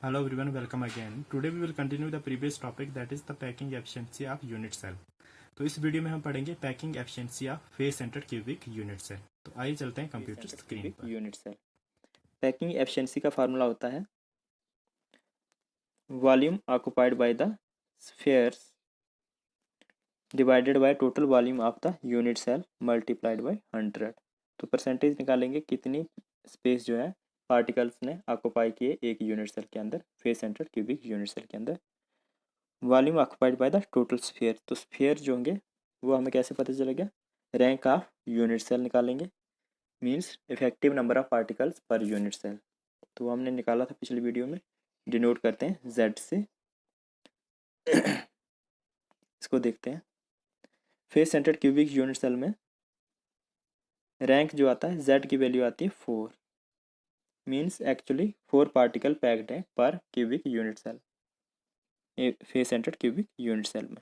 Hello everyone, welcome again. Today we will continue the previous topic, that is the packing efficiency of unit cell. तो इस video में हम पढ़ेंगे packing efficiency of face centred cubic unit cell. तो आइए चलते हैं computer screen पर। यूनिट सेल पैकिंग एफिशिएंसी का फार्मूला होता है volume occupied by the spheres divided by total volume of the unit cell multiplied by 100। तो परसेंटेज निकालेंगे कितनी स्पेस जो है पार्टिकल्स ने ऑक्युपाई किए एक यूनिट सेल के अंदर, face centred cubic unit cell के अंदर। Volume occupied by the total sphere, तो स्फीयर जो होंगे वो हमें कैसे पता चलेगा, रैंक ऑफ यूनिट सेल निकालेंगे, means effective number of particles per unit cell. तो हमने निकाला था पिछली वीडियो में, डिनोट करते हैं Z से। इसको देखते हैं। Face centred cubic unit cell में रैंक जो आता है Z की वैल्यू आती है 4, मीन्स एक्चुअली 4 पार्टिकल पैक्ड है per cubic unit cell face centred cubic unit cell में।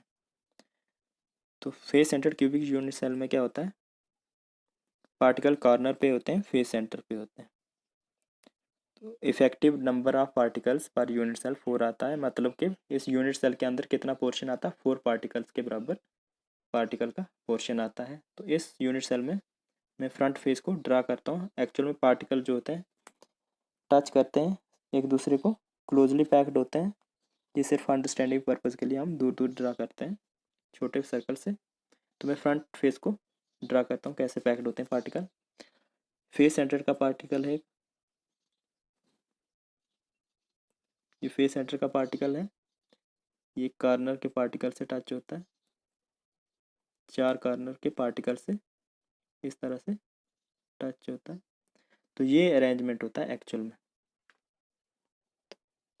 तो face centred cubic unit cell में क्या होता है, पार्टिकल कॉर्नर पे होते हैं, फेस सेंटर पे होते हैं। तो effective number of particles per unit cell 4 आता है, मतलब कि इस यूनिट सेल के अंदर कितना पोर्शन आता है, 4 पार्टिकल्स के बराबर पार्टिकल का पोर्शन आता है। तो इस यूनिट सेल में मैं फ्रंट फेस को ड्रा करता हूँ। एक्चुअल में पार्टिकल जो होते हैं टच करते हैं एक दूसरे को, क्लोजली पैक्ड होते हैं। ये सिर्फ अंडरस्टैंडिंग पर्पज़ के लिए हम दूर दूर ड्रा करते हैं छोटे सर्कल से। तो मैं फ्रंट फेस को ड्रा करता हूँ कैसे पैक्ड होते हैं पार्टिकल। फेस सेंटर का पार्टिकल है, ये फेस सेंटर का पार्टिकल है, ये कॉर्नर के पार्टिकल से टच होता है, 4 कॉर्नर के पार्टिकल से इस तरह से टच होता है। तो ये अरेंजमेंट होता है एक्चुअल में।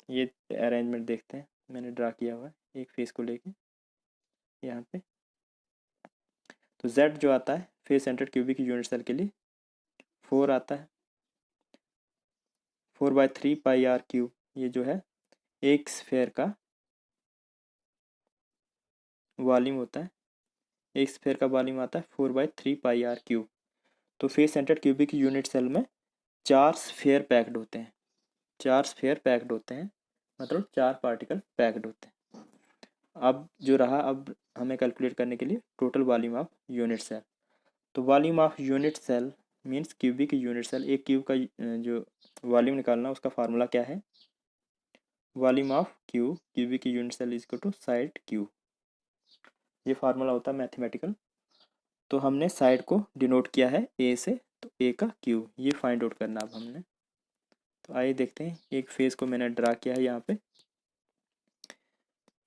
ये अरेंजमेंट देखते हैं, मैंने ड्रा किया हुआ है एक फेस को लेके यहाँ पे। तो Z जो आता है face centred cubic unit cell के लिए 4 आता है, 4/3 पाई आर क्यूब। ये जो है एक स्फेयर का वॉल्यूम होता है, एक स्फेयर का वॉल्यूम आता है 4/3 पाई आर क्यूब। तो face centred cubic unit cell में 4 स्फेयर पैक्ड होते हैं, 4 स्फेयर पैक्ड होते हैं, मतलब 4 पार्टिकल पैक्ड होते हैं। अब जो रहा, अब हमें कैलकुलेट करने के लिए total volume of unit cell. तो volume of unit cell means cubic unit cell, एक क्यूब का जो वॉल्यूम निकालना उसका फार्मूला क्या है, volume of cubic unit cell is equal to side cube. ये फार्मूला होता है मैथमेटिकल। तो हमने साइड को डिनोट किया है ए से, तो ए का क्यूब, ये फाइंड आउट करना अब हमने। तो आइए देखते हैं, एक फेस को मैंने ड्रा किया है यहाँ पे,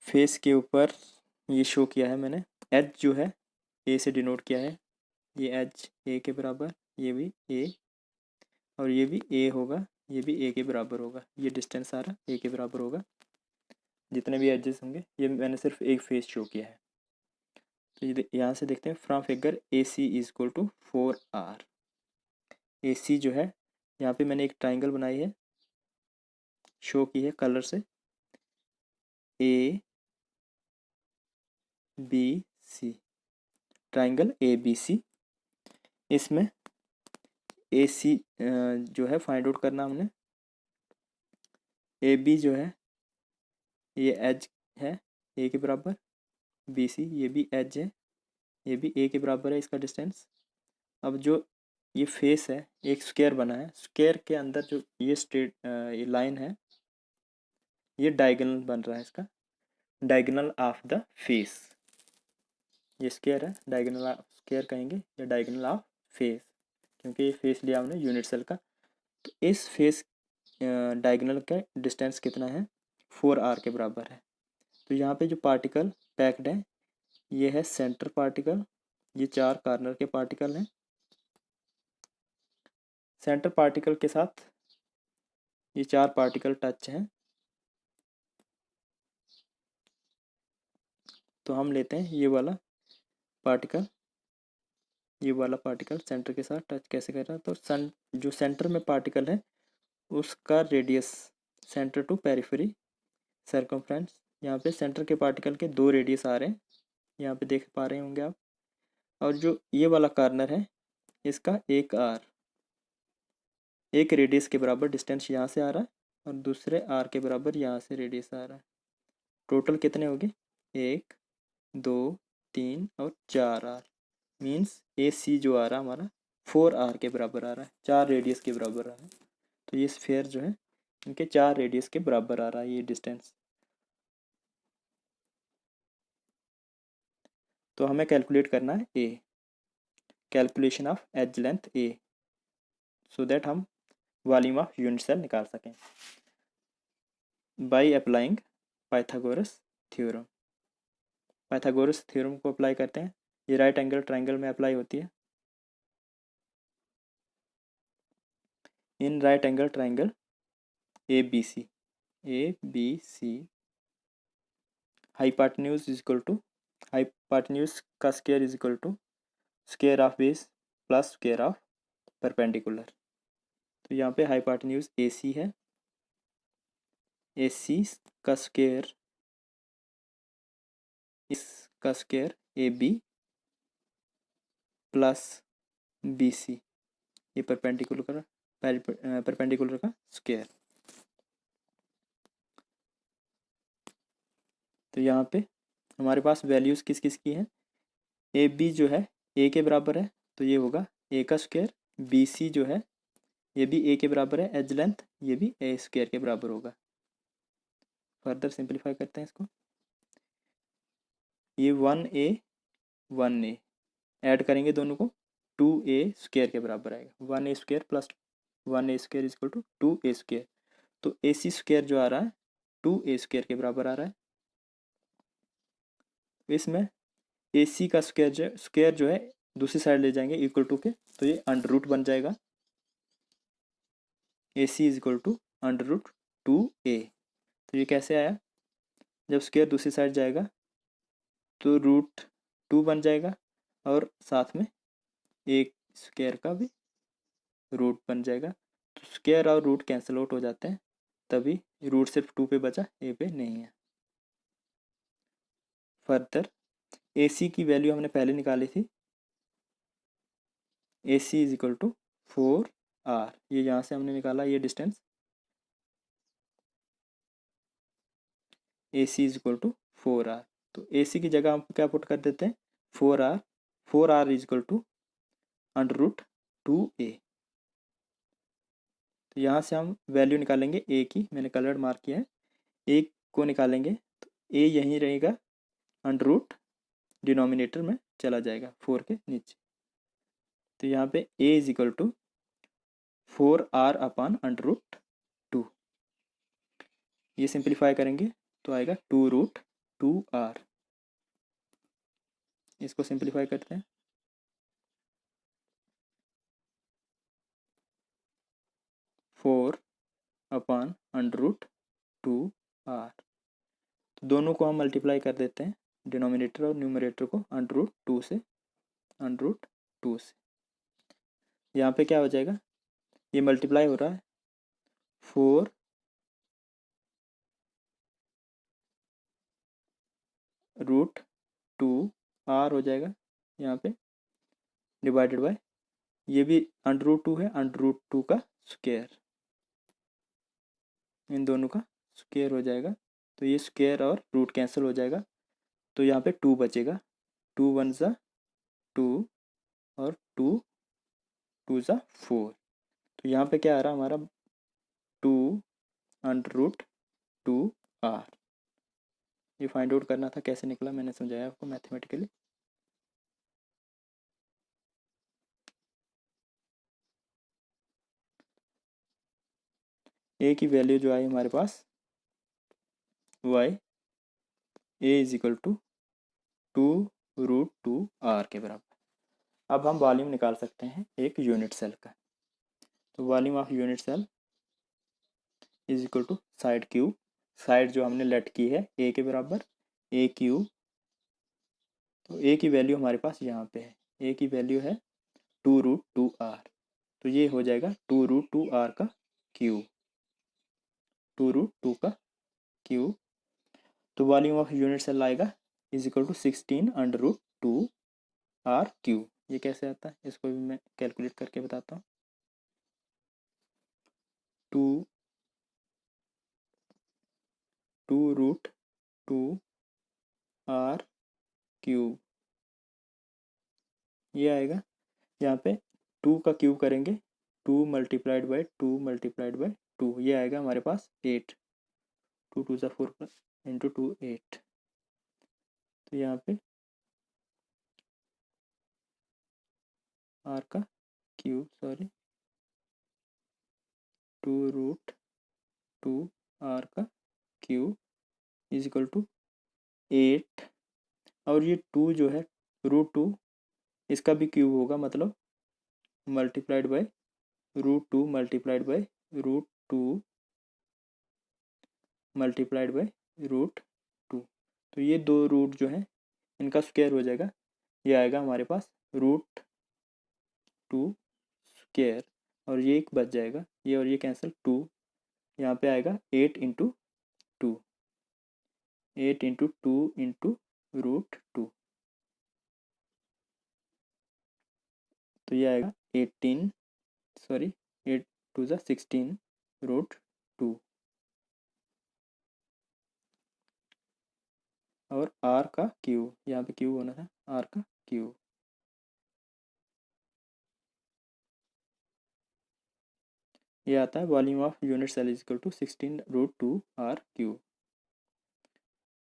फेस के ऊपर ये शो किया है मैंने, एज जो है ए से डिनोट किया है, ये एज ए के बराबर, ये भी ए, और ये भी ए होगा, ये भी ए के बराबर होगा। ये डिस्टेंस सारा ए के बराबर होगा, जितने भी एजेस होंगे। ये मैंने सिर्फ एक फेस शो किया है। तो ये यहाँ से देखते हैं, from figure A C is equal to 4R। A C जो है, यहाँ पे मैंने एक ट्राइंगल बनाई है, शो की है कलर से, A B C, triangle A B C. इसमें ए सी जो है फाइंड आउट करना हमने। ए बी जो है ये एज है ए के बराबर, बी सी ये भी एज है, ये भी ए के बराबर है इसका डिस्टेंस। अब जो ये फेस है, एक स्क्वायर बना है, स्क्वायर के अंदर जो ये स्ट्रेट ये लाइन है, ये डायगोनल बन रहा है इसका, डायगोनल ऑफ द फेस। ये स्क्वायर है, डायगोनल ऑफ स्क्वायर कहेंगे या डायगोनल ऑफ फेस, क्योंकि ये फेस लिया हमने यूनिट सेल का। तो इस फेस डायगोनल का डिस्टेंस कितना है, 4R के बराबर है। तो यहाँ पे जो पार्टिकल पैक्ड है, ये है सेंटर पार्टिकल, ये 4 कॉर्नर के पार्टिकल हैं। सेंटर पार्टिकल के साथ ये 4 पार्टिकल टच हैं। तो हम लेते हैं ये वाला पार्टिकल, ये वाला पार्टिकल सेंटर के साथ टच कैसे कर रहा है। तो जो सेंटर में पार्टिकल है उसका radius, centre to periphery circumference, यहाँ पे सेंटर के पार्टिकल के 2 रेडियस आ रहे हैं, यहाँ पे देख पा रहे होंगे आप। और जो ये वाला कॉर्नर है इसका एक रेडियस के बराबर डिस्टेंस यहाँ से आ रहा है, और दूसरे आर के बराबर यहाँ से रेडियस आ रहा है। टोटल कितने हो गए? 1 2 3 और 4 आर। मीन्स ए सी जो आ रहा है हमारा 4 आर के बराबर आ रहा है, 4 रेडियस के बराबर आ रहा है। तो ये स्फीयर जो है इनके 4 रेडियस के बराबर आ रहा है ये डिस्टेंस। तो हमें कैलकुलेट करना है a, calculation of edge length a, so that हम वॉल्यूम ऑफ यूनिट सेल निकाल सकें by applying Pythagoras theorem. Pythagoras theorem को अप्लाई करते हैं, ये राइट एंगल ट्रायंगल में अप्लाई होती है। In right angle triangle A B C hypotenuse is equal to, hypotenuse का square is equal to square of base plus square of perpendicular. तो यहाँ पे हाइपोटेन्यूज ए सी है, ए सी का स्क्वायर इसका square A B plus B C, ये perpendicular का square. तो यहाँ पे हमारे पास वैल्यूज़ किस किस की हैं? ए बी जो है ए के बराबर है, तो ये होगा ए का स्क्वायर। बी सी जो है ये भी ए के बराबर है, एज लेंथ ये भी ए स्क्वायर के बराबर होगा। फर्दर सिंप्लीफाई करते हैं इसको, ये 1 ए ऐड करेंगे दोनों को, 2 ए स्क्वायर के बराबर आएगा। 1 a square plus 1 a square is equal to 2 a square. तो ए सी स्क्वायर जो आ रहा है 2 ए स्क्वायर के बराबर आ रहा है। इसमें ए सी का स्क्वायर जो है दूसरी साइड ले जाएंगे इक्वल टू के, तो ये अंडर रूट बन जाएगा। A C is equal to under root 2 a. तो ये कैसे आया? जब स्क्वायर दूसरी साइड जाएगा तो रूट 2 बन जाएगा और साथ में एक स्क्वायर का भी रूट बन जाएगा। तो स्क्वायर और रूट कैंसिल आउट हो जाते हैं, तभी रूट सिर्फ 2 पे बचा, ए पे नहीं है। फर्दर ए सी की वैल्यू हमने पहले निकाली थी, A C is equal to 4 r. ये यहाँ से हमने निकाला ये distance, A C is equal to 4 r. तो ए सी की जगह हम क्या पुट कर देते हैं? 4 r. 4 r is equal to under root 2 a. तो यहाँ से हम वैल्यू निकालेंगे ए की, मैंने कलर्ड मार्क किया है। ए को निकालेंगे तो ए यहीं रहेगा, अंडर रूट डिनोमिनेटर में चला जाएगा 4 के नीचे। तो यहाँ पे a is equal to 4 r upon under root 2। ये सिंप्लीफाई करेंगे तो आएगा 2 रूट 2 आर। इसको सिंप्लीफाई करते हैं, 4 अपॉन अंडर रूट 2 आर। तो दोनों को हम मल्टीप्लाई कर देते हैं, डिनोमिनेटर और न्यूमरेटर को अंडर रूट 2 से, अंडर रूट 2 से। यहाँ पे क्या हो जाएगा? ये मल्टीप्लाई हो रहा है, 4 रूट 2 आर हो जाएगा यहाँ पे, डिवाइडेड बाय ये भी अंडर रूट 2 है, अंडर रूट 2 का स्क्वायर, इन दोनों का स्क्वायर हो जाएगा। तो ये स्क्वायर और रूट कैंसिल हो जाएगा, तो यहाँ पे 2 बचेगा। 2 1 ज़ा 2 और 2 2 ज़ा 4। तो यहाँ पे क्या आ रहा है हमारा? 2 अंडर रूट 2 आर। ये फाइंड आउट करना था, कैसे निकला मैंने समझाया आपको मैथमेटिकली। ए की वैल्यू जो आई हमारे पास वाई, a is equal to 2 root 2 r के बराबर। अब हम वॉल्यूम निकाल सकते हैं एक यूनिट सेल का। तो volume of unit cell is equal to side cube, side जो हमने लेट की है ए के बराबर, ए क्यूब। तो ए की वैल्यू हमारे पास यहाँ पे है, ए की वैल्यू है 2 रूट 2 आर। तो ये हो जाएगा 2 रूट 2 आर का क्यूब, 2 रूट 2 का क्यूब। तो वॉल्यूम ऑफ यूनिट सेल आएगा is equal to 16 under root 2 r cube. ये कैसे आता है इसको भी मैं कैलकुलेट करके बताता हूँ। 2 2√2r³ ये आएगा। यहाँ पे 2 का क्यूब करेंगे, 2 मल्टीप्लाइड बाई 2 मल्टीप्लाइड बाई 2, ये आएगा हमारे पास 8। 2 2 ज़ा 4 इंटू 2 8। तो यहाँ पे r का क्यूब 2√2r का क्यूब इज इक्वल टू 8। और ये 2 जो है √2 इसका भी क्यूब होगा, मतलब multiplied by √2 multiplied by √2 multiplied by √2। तो ये दो रूट जो है इनका स्क्वायर हो जाएगा, ये आएगा हमारे पास √2 स्क्वायर। और ये एक बच जाएगा, ये और ये कैंसिल, 2 यहाँ पे आएगा 8 इंटू 2, 8 इंटू 2 इंटू √2। तो ये आएगा 8 2 ज़ा 16 √2। और r का क्यूब, यहाँ पे क्यूब होना था, r का क्यूब। ये आता है volume of unit cell is equal to 16√2r³।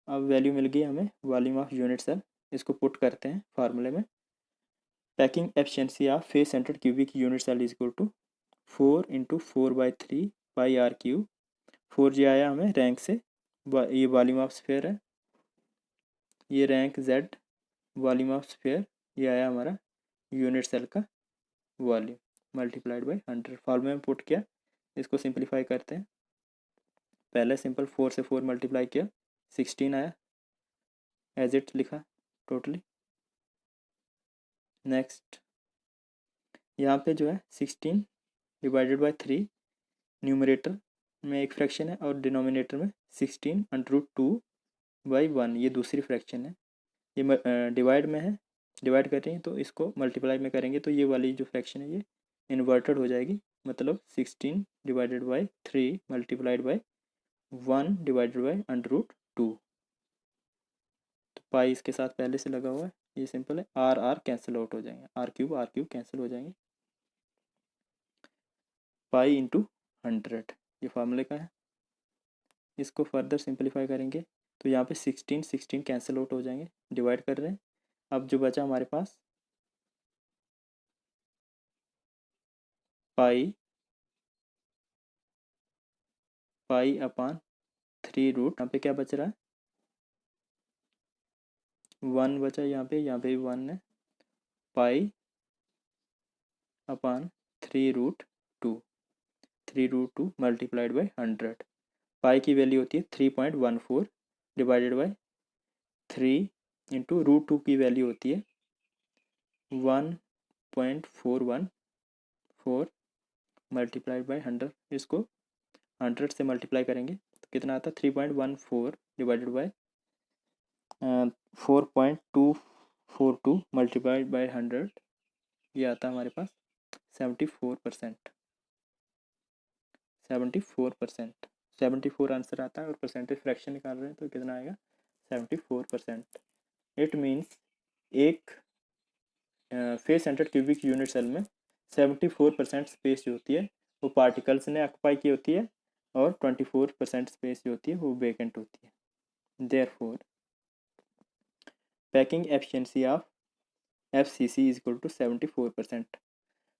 अब वैल्यू मिल गई हमें वॉल्यूम ऑफ यूनिट सेल, इसको पुट करते हैं फार्मूले में। Packing efficiency of face centred cubic unit cell is equal to 4 into 4/3 pi r³। 4 जो आया हमें रैंक से, ये वॉल्यूम ऑफ स्फीयर है, ये rank z volume of sphere, ये आया हमारा यूनिट सेल का वॉल्यूम मल्टीप्लाइड बाई 100। फॉर्मूले में पुट किया, इसको सिंप्लीफाई करते हैं। पहले सिंपल 4 से 4 मल्टीप्लाई किया, 16 आया, एज इट लिखा टोटली। नेक्स्ट यहाँ पे जो है 16 डिवाइडेड बाई 3, न्यूमरेटर में एक फ्रैक्शन है और डिनोमिनेटर में 16√2/1, ये दूसरी फ्रैक्शन है। ये डिवाइड में है, डिवाइड कर रही हैं तो इसको मल्टीप्लाई में करेंगे तो ये वाली जो फ्रैक्शन है ये इन्वर्टेड हो जाएगी, मतलब 16 divided by 3 multiplied by 1 divided by √2। तो पाई इसके साथ पहले से लगा हुआ है, ये सिंपल है, r कैंसिल आउट हो जाएंगे, r³ कैंसिल हो जाएंगे। पाई इंटू 100 ये फार्मूले का है। इसको फर्दर सिंपलीफाई करेंगे तो यहाँ पे 16 कैंसिल आउट हो जाएंगे, डिवाइड कर रहे हैं। अब जो बचा हमारे पास पाई अपॉन 3 रूट, यहाँ पे क्या बच रहा है, 1 बचा, यहाँ पे भी 1 है, पाई अपॉन 3√2 मल्टीप्लाइड बाई 100। पाई की वैल्यू होती है 3.14 डिवाइडेड बाई 3 इंटू √2 की वैल्यू होती है 1.414 मल्टीप्लाइड बाई 100। इसको 100 से मल्टीप्लाई करेंगे तो कितना आता है, 3.14 डिवाइडेड बाई 4.242 मल्टीप्लाइड बाई 100, ये आता है हमारे पास 74%। 74 आंसर आता है और परसेंटेज फ्रैक्शन निकाल रहे हैं तो कितना आएगा, 74%। इट मीन्स एक face centred cubic unit cell में 74% स्पेस जो होती है वो पार्टिकल्स ने ऑक्यूपाई की होती है और 24% स्पेस जो होती है वो वेकेंट होती है। Therefore packing efficiency of FCC is equal to 74%।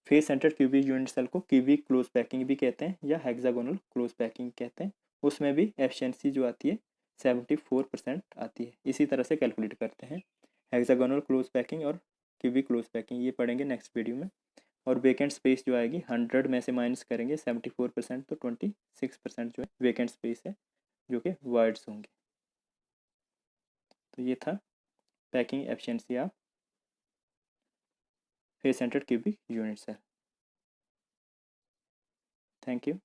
Face centred cubic unit cell को क्यूबिक क्लोज पैकिंग भी कहते हैं या हेक्सागोनल क्लोज पैकिंग कहते हैं, उसमें भी एफिशिएंसी जो आती है 74% आती है। इसी तरह से कैलकुलेट करते हैं हेक्सागोनल क्लोज पैकिंग और क्यूबिक क्लोज पैकिंग, ये पढ़ेंगे नेक्स्ट वीडियो में। और वेकेंट स्पेस जो आएगी 100 में से माइनस करेंगे 74%, तो 26% जो है वेकेंट स्पेस है जो कि वर्ड्स होंगे। तो ये था packing efficiency of face centred cubic unit cell. Thank you.